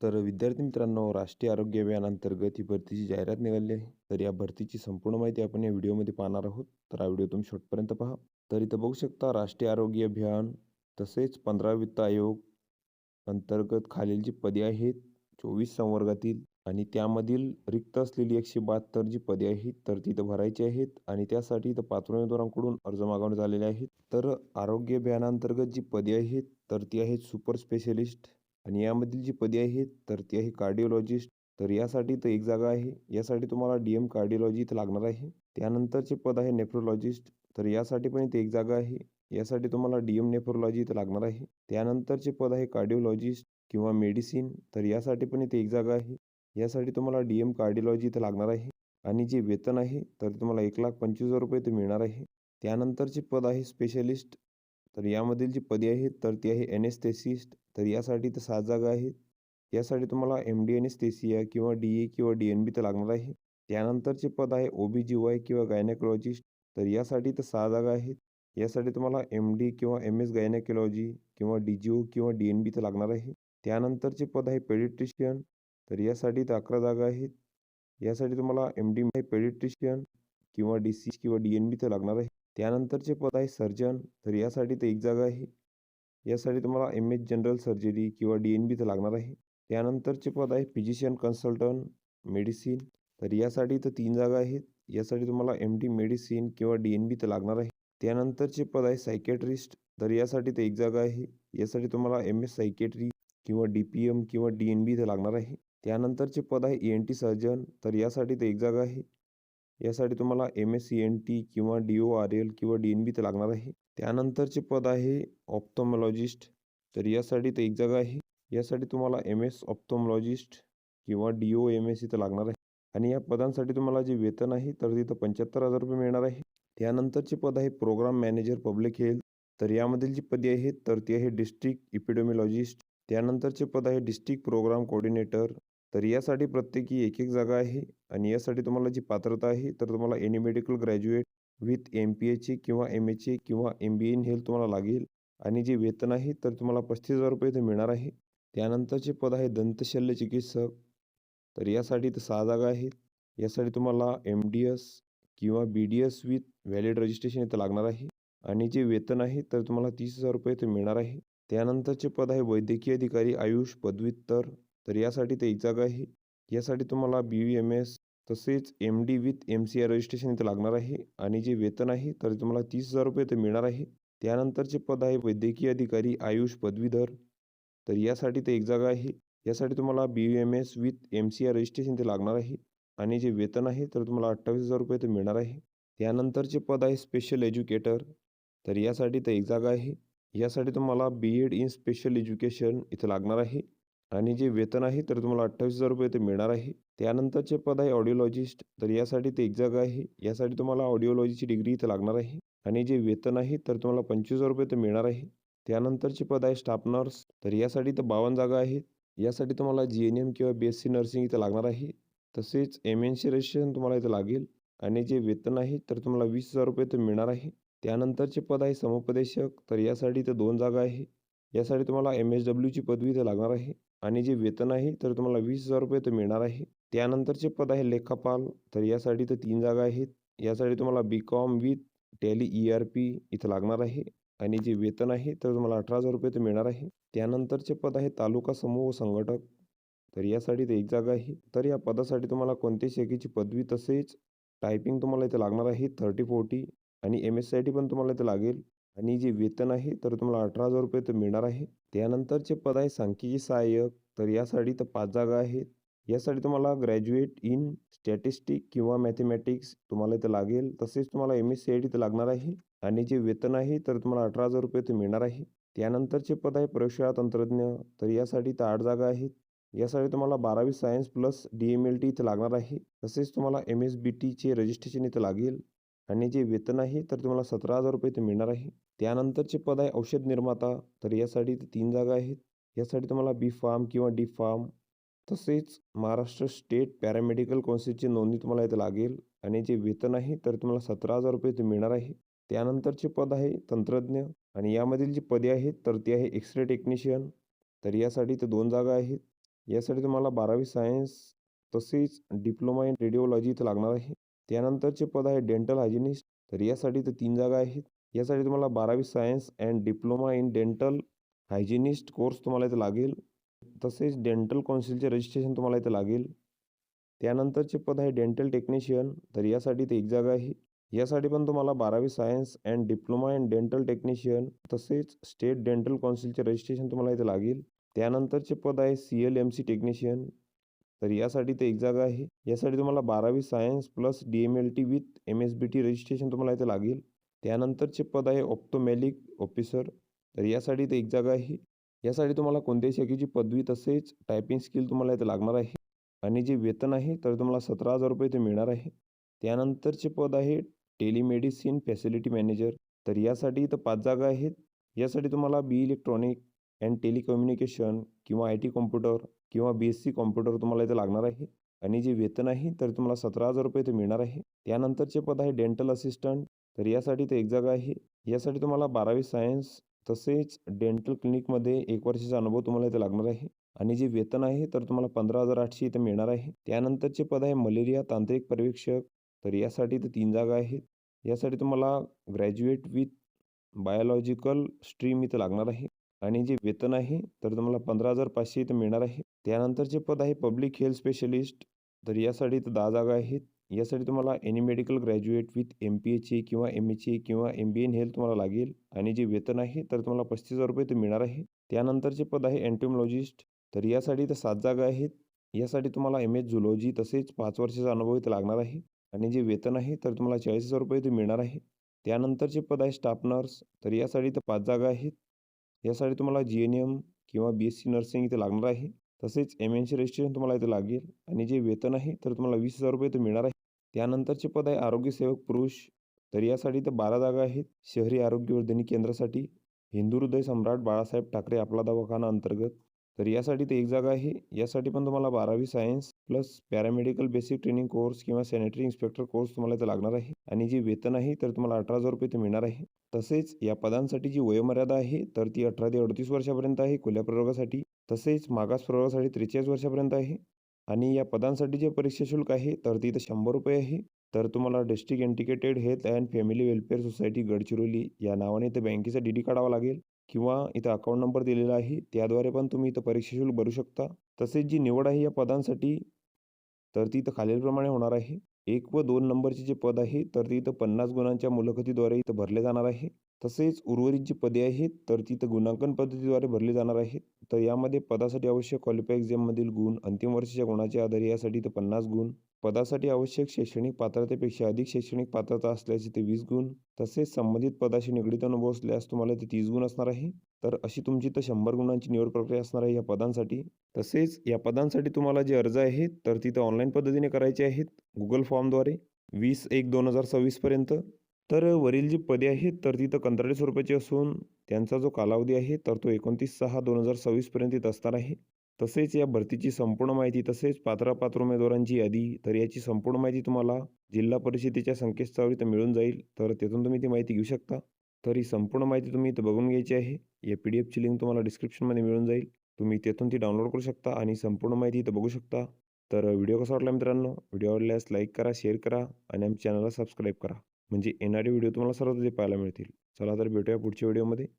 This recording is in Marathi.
तर विद्यार्थी मित्रांनो, राष्ट्रीय आरोग्य अभियानांतर्गत ही भरतीची जाहिरात निघाली आहे. तर या भरतीची संपूर्ण माहिती आपण या व्हिडिओमध्ये पाहणार आहोत. तर हा व्हिडिओ तुम्ही शेवटपर्यंत पहा. तर इथं बघू शकता राष्ट्रीय आरोग्य अभियान तसेच 15 वित्त आयोग अंतर्गत खालील जी पदे आहेत 24 संवर्गातील आणि त्यामधील रिक्त असलेली 172 जी पदे आहेत तर ती इथं भरायची आहेत आणि त्यासाठी इथं पात्र उमेदवारांकडून अर्ज मागवण्यात आलेले आहेत. तर आरोग्य अभियानांतर्गत जी पदे आहेत तर ती आहेत सुपर स्पेशलिस्ट आणि यामधील जी पदे आहेत तर ती आहे कार्डिओलॉजिस्ट. तर यासाठी तर एक जागा आहे. यासाठी तुम्हाला DM कार्डिओलॉजी इथं लागणार आहे. त्यानंतरचे पद आहे नेफ्रोलॉजिस्ट. तर यासाठी पण इथे एक जागा आहे. यासाठी तुम्हाला DM नेफ्रोलॉजी इथं लागणार आहे. त्यानंतरचे पद आहे कार्डिओलॉजिस्ट किंवा मेडिसिन. तर यासाठी पण इथे एक जागा आहे. यासाठी तुम्हाला DM कार्डिओलॉजी इथं लागणार आहे आणि जे वेतन आहे तर तुम्हाला 1,25,000 रुपये इथे मिळणार आहे. त्यानंतरचे पद आहे स्पेशलिस्ट. तर यामधील जी पदे आहेत तर ती आहे एनेस्थेसिस्ट. तर यासाठी तर 7 जागा आहेत. यासाठी तुम्हाला MD एनेस्थेसिया किंवा DA किंवा DNB तर लागणार आहे. त्यानंतरचे पद आहे OBGY किंवा गायनेकोलॉजिस्ट. तर यासाठी तर 6 जागा आहेत. यासाठी तुम्हाला MD किंवा MS गायनेकोलॉजी किंवा DGO किंवा DNB तर लागणार आहे. त्यानंतरचे पद आहे पेडिट्रिशियन. तर यासाठी तर 11 जागा आहेत. यासाठी तुम्हाला MD पेडिट्रिशियन किंवा DC किंवा DNB तर लागणार आहे. त्यानंतरचे पद आहे सर्जन. तर यासाठी तर एक जागा आहे. यासाठी तुम्हाला MS जनरल सर्जरी किंवा DNB तर लागणार आहे. त्यानंतरचे पद आहे फिजिशियन कन्सल्टंट मेडिसिन. तर यासाठी तर 3 जागा आहेत. यासाठी तुम्हाला MD मेडिसिन किंवा DNB तर लागणार आहे. त्यानंतरचे पद आहे सायकॅट्रिस्ट. तर यासाठी तर एक जागा आहे. यासाठी तुम्हाला MS सायकॅट्री किंवा DPM किंवा DNB तर लागणार आहे. त्यानंतरचे पद आहे ENT सर्जन. तर यासाठी तर एक जागा आहे. यासाठी तुम्हाला MSc किंवा DORL किंवा DNB तर लागणार आहे. त्यानंतरचे पद आहे ऑप्थॉल्मॉलॉजिस्ट. तर यासाठी तर एक जागा आहे. यासाठी तुम्हाला MS ऑप्थॉल्मॉलॉजिस्ट किंवा DOMS इथं लागणार आहे आणि या पदांसाठी तुम्हाला जे वेतन आहे तर तिथं 75,000 रुपये मिळणार आहे. त्यानंतरचे पद आहे प्रोग्राम मॅनेजर पब्लिक हेल्थ. तर यामधील जी पदे आहेत तर ती आहे डिस्ट्रिक्ट इपिडेमिलॉजिस्ट. त्यानंतरचे पद आहे डिस्ट्रिक्ट प्रोग्राम कोऑर्डिनेटर. तर यासाठी प्रत्येकी एक जागा आहे आणि यासाठी तुम्हाला जी पात्रता आहे तर तुम्हाला any medical graduate with MPH किंवा MHA किंवा MBA इन हेल्थ तुम्हाला लागेल आणि जे वेतन आहे तर तुम्हाला 35,000 रुपये इथे मिळणार आहे. त्यानंतरचे पद आहे दंतशल्य चिकित्सक. तर यासाठी तर 6 जागा आहेत. यासाठी तुम्हाला MDS किंवा BDS विथ व्हॅलिड रजिस्ट्रेशन इथं लागणार आहे आणि जे वेतन आहे तर तुम्हाला 30,000 रुपये इथे मिळणार आहे. त्यानंतरचे पद आहे वैद्यकीय अधिकारी आयुष पदव्युत्तर. तर यासाठी ते एक जागा आहे. यासाठी तुम्हाला BVMS तसेच MD विथ MCI रजिस्ट्रेशन इथं लागणार आहे आणि जे वेतन आहे तर तुम्हाला 30,000 रुपये इथे मिळणार आहे. त्यानंतरचे पद आहे वैद्यकीय अधिकारी आयुष पदवीधर. तर यासाठी ते एक जागा आहे. यासाठी तुम्हाला BVMS विथ MCI रजिस्ट्रेशन इथे लागणार आहे आणि जे वेतन आहे तर तुम्हाला 28,000 रुपये इथे मिळणार आहे. त्यानंतरचे पद आहे स्पेशल एज्युकेटर. तर यासाठी तर एक जागा आहे. यासाठी तुम्हाला BEd इन स्पेशल एज्युकेशन इथं लागणार आहे आणि जे वेतन आहे तर तुम्हाला 28,000 रुपये इथे मिळणार आहे. त्यानंतरचे पद आहे ऑडिओलॉजिस्ट. तर यासाठी ते एक जागा आहे. यासाठी तुम्हाला ऑडिओलॉजीची डिग्री इथं लागणार आहे आणि जे वेतन आहे तर तुम्हाला 25,000 रुपये इथे मिळणार आहे. त्यानंतरचे पद आहे स्टाफ नर्स. तर यासाठी तर 52 जागा आहेत. यासाठी तुम्हाला GNM किंवा BSc नर्सिंग इथं लागणार आहे. तसेच MNC रजिस्ट्रेशन तुम्हाला इथं लागेल आणि जे वेतन आहे तर तुम्हाला 20,000 रुपये इथं मिळणार आहे. त्यानंतरचे पद आहे समुपदेशक. तर यासाठी इथं 2 जागा आहे. यासाठी तुम्हाला MSWची पदवी इथं लागणार आहे आणि जे वेतन आहे तर तुम्हाला 20,000 रुपये इथं मिळणार आहे. त्यानंतरचे पद आहे लेखापाल. तर यासाठी तर 3 जागा आहेत. यासाठी तुम्हाला BCom विथ टॅली ERP इथं लागणार आहे आणि जे वेतन आहे तर तुम्हाला 18,000 रुपये इथं मिळणार आहे. त्यानंतरचे पद आहे तालुका समूह संघटक. तर यासाठी तर एक जागा आहे. तर या पदासाठी तुम्हाला कोणत्याही शाखेची पदवी तसेच टायपिंग तुम्हाला इथं लागणार आहे 30-40 आणि MSCIT पण तुम्हाला इथं लागेल आणि जे वेतन आहे तर तुम्हाला 18,000 रुपये इथं मिळणार आहे. त्यानंतरचे पद आहे सांख्यिकी सहाय्यक. तर यासाठी तर 5 जागा आहेत. यासाठी तुम्हाला ग्रॅज्युएट इन स्टॅटिस्टिक किंवा मॅथेमॅटिक्स तुम्हाला इथं लागेल. तसेच तुम्हाला MSCIT इथं लागणार आहे आणि जे वेतन आहे तर तुम्हाला 18,000 रुपये इथं मिळणार आहे. त्यानंतरचे पद आहे प्रयोगशाळा तंत्रज्ञ. तर यासाठी तर 8 जागा आहेत. यासाठी तुम्हाला 12वी सायन्स प्लस DMLT इथं लागणार आहे. तसेच तुम्हाला MSBTचे रजिस्ट्रेशन इथं लागेल आणि जे वेतन आहे तर तुम्हाला 17,000 रुपये इथे मिळणार आहे. त्यानंतरचे पद आहे औषध निर्माता. तर यासाठी 3 जागा आहेत. यासाठी तुम्हाला B.Pharm किंवा D.Pharm तसेच महाराष्ट्र स्टेट पॅरामेडिकल कौन्सिलची नोंदणी तुम्हाला इथं लागेल आणि जे वेतन आहे तर तुम्हाला 17,000 रुपये इथे मिळणार आहे. त्यानंतरचे पद आहे तंत्रज्ञ आणि यामधील जी पदे आहेत तर ती आहे एक्स-रे टेक्निशियन. तर यासाठी तर 2 जागा आहेत. यासाठी तुम्हाला 12वी सायन्स तसेच डिप्लोमा इन रेडिओलॉजी इथं लागणार आहे. त्यानंतरचे पद आहे डेंटल हायजिनिस्ट. तर यासाठी इथं 3 जागा आहेत. यासाठी तुम्हाला 12वी science and diploma in dental hygienist course तुम्हाला इथं लागेल. तसेच डेंटल कौन्सिलचे रजिस्ट्रेशन तुम्हाला इथं लागेल. त्यानंतरचे पद आहे डेंटल टेक्निशियन. तर यासाठी इथे 1 जागा आहे. यासाठी पण तुम्हाला 12वी science and diploma in dental technician तसेच स्टेट डेंटल कौन्सिलचे रजिस्ट्रेशन तुम्हाला इथे लागेल. त्यानंतरचे पद आहे CLMC टेक्निशियन. तर यासाठी ते 1 जागा आहे. यासाठी तुम्हाला 12वी science plus DMLT with MSBT registration तुम्हाला इथे लागेल. त्यानंतरचे पद आहे ऑप्टोमॅलिक ऑफिसर. तर यासाठी ते 1 जागा आहे. यासाठी तुम्हाला कोणत्याही शाखेची पदवी तसेच टायपिंग स्किल तुम्हाला इथे लागणार आहे. आणि जे वेतन आहे तर तुम्हाला 17,000 रुपये ते मिळणार आहे. त्यानंतरचे पद आहे टेलिमेडिसिन फॅसिलिटी मॅनेजर. तर यासाठी इथं 5 जागा आहेत. यासाठी तुम्हाला इलेक्ट्रॉनिक अँड टेलिकम्युनिकेशन किंवा IT कॉम्प्युटर किंवा BSc कॉम्प्युटर तुम्हाला इथे लागणार आहे. आणि जे वेतन आहे तर तुम्हाला 17,000 रुपये ते मिळणार आहे. त्यानंतरचे पद आहे डेंटल असिस्टंट. तर यासाठी ते 1 जागा आहे. यासाठी तुम्हाला 12वी सायन्स तसेच डेंटल क्लिनिकमध्ये 1 वर्षाचा अनुभव तुम्हाला इथे लागणार आहे. आणि जे वेतन आहे तर तुम्हाला 15,800 इथे मिळणार आहे. त्यानंतरचे पद आहे मलेरिया तांत्रिक पर्यवेक्षक. तर यासाठी इथं 3 जागा आहेत. यासाठी तुम्हाला ग्रॅज्युएट विथ बायोलॉजिकल स्ट्रीम इथं लागणार आहे. आणि जे वेतन आहे तर तुम्हाला 15,500 इथं मिळणार आहे. त्यानंतरचे पद आहे पब्लिक हेल्थ स्पेशलिस्ट. तर यासाठी इथं 10 जागा आहेत. यासाठी तुम्हाला any medical graduate with MPH किंवा MHA किंवा MBA इन हेल्थ तुम्हाला लागेल. आणि जे वेतन आहे तर तुम्हाला 35,000 रुपये इथं मिळणार आहे. त्यानंतरचे पद आहे एंटोमॉलॉजिस्ट. तर यासाठी इथं 7 जागा आहेत. यासाठी तुम्हाला MS झुलॉजी तसेच 5 वर्षाचा अनुभव इथं लागणार आहे. आणि जे वेतन आहे तर तुम्हाला 40,000 रुपये इथे मिळणार आहे. त्यानंतरचे पद आहे स्टाफ नर्स. तर यासाठी इथं 5 जागा आहेत. यासाठी तुम्हाला GNM किंवा BSc नर्सिंग इथे लागणार आहे. तसेच MNC रजिस्ट्रेशन तुम्हाला इथे लागेल. आणि जे वेतन आहे तर तुम्हाला 20,000 रुपये इथे मिळणार आहे. त्यानंतरचे पद आहे आरोग्य सेवक पुरुष. तर यासाठी इथं 12 जागा आहेत. शहरी आरोग्यवर्धिनी केंद्रासाठी हिंदू हृदय सम्राट बाळासाहेब ठाकरे आपला दवाखाना अंतर्गत. तर यासाठी ते 1 जागा आहे. यासाठी पण तुम्हाला 12वी science plus paramedical basic training course किंवा सॅनिटरी इन्स्पेक्टर कोर्स तुम्हाला इथे लागणार आहे. आणि जे वेतन आहे तर तुम्हाला 18,000 रुपये इथे मिळणार आहे. तसेच या पदांसाठी जी वयोमर्यादा आहे तर ती 18 ते 38 वर्षापर्यंत आहे खुल्या प्रवर्गासाठी. तसेच मागास प्रवर्गासाठी 43 वर्षापर्यंत आहे. आणि या पदांसाठी जे परीक्षा शुल्क आहे तर ते इथं 100 रुपये आहे. तर तुम्हाला district integrated health and family welfare society Gadchiroli या नावाने इथं बँकेचा DD काढावा लागेल. किंवा इथं अकाउंट नंबर दिलेला आहे. त्याद्वारे पण तुम्ही इथं परीक्षा शुल्क भरू शकता. तसेच जी निवड आहे या पदांसाठी तर ती इथं खालीलप्रमाणे होणार आहे. 1 व 2 नंबरचे जे पद आहे तर ते इथं 50 गुणांच्या मुलाखतीद्वारे इथं भरले जाणार आहे. तसेच उर्वरित जी पदे आहेत तर ती इथं गुणांकन पद्धतीद्वारे भरली जाणार आहेत. तर यामध्ये पदासाठी आवश्यक क्वालिफाय एक्झाममधील गुण, अंतिम वर्षाच्या गुणाच्या आधारे यासाठी इथं 50 गुण, पदासाठी आवश्यक शैक्षणिक पात्रतेपेक्षा अधिक शैक्षणिक पात्रता असल्यास इथे 20 गुण, तसेच संबंधित पदाशी निगडीत अनुभव असल्यास तुम्हाला इथे 30 गुण असणार आहे. तर अशी तुमची इथं 100 गुणांची निवड प्रक्रिया असणार आहे या पदांसाठी. तसेच या पदांसाठी तुम्हाला जे अर्ज आहेत तर तिथं ऑनलाईन पद्धतीने करायचे आहेत Google फॉर्मद्वारे 20/1/2026 पर्यंत. तर वरील जी पदे आहेत तर तिथं कंत्राटी स्वरूपाची असून त्यांचा जो कालावधी आहे तर तो 29/6/2026 पर्यंत इथं असणार आहे. तसेच या भरतीची संपूर्ण माहिती तसेच पात्र उमेदवारांची यादी तर याची संपूर्ण माहिती तुम्हाला जिल्हा परिषदेच्या संकेतस्थळावर इथं मिळून जाईल. तर तिथून तुम्ही ती माहिती घेऊ शकता. तर ही संपूर्ण माहिती तुम्ही इथं बघून घ्यायची आहे. या PDFची लिंक तुम्हाला डिस्क्रिप्शनमध्ये मिळून जाईल. तुम्ही तेथून ती डाउनलोड करू शकता आणि संपूर्ण माहिती इथं बघू शकता. तर व्हिडिओ कसा वाटला मित्रांनो? व्हिडिओ आवडल्यास लाईक करा, शेअर करा आणि आमच्या चॅनलला सबस्क्राईब करा. म्हणजे येणारे व्हिडिओ तुम्हाला सर्वात आधी पाहायला मिळतील. चला तर भेटूया पुढच्या व्हिडिओमध्ये.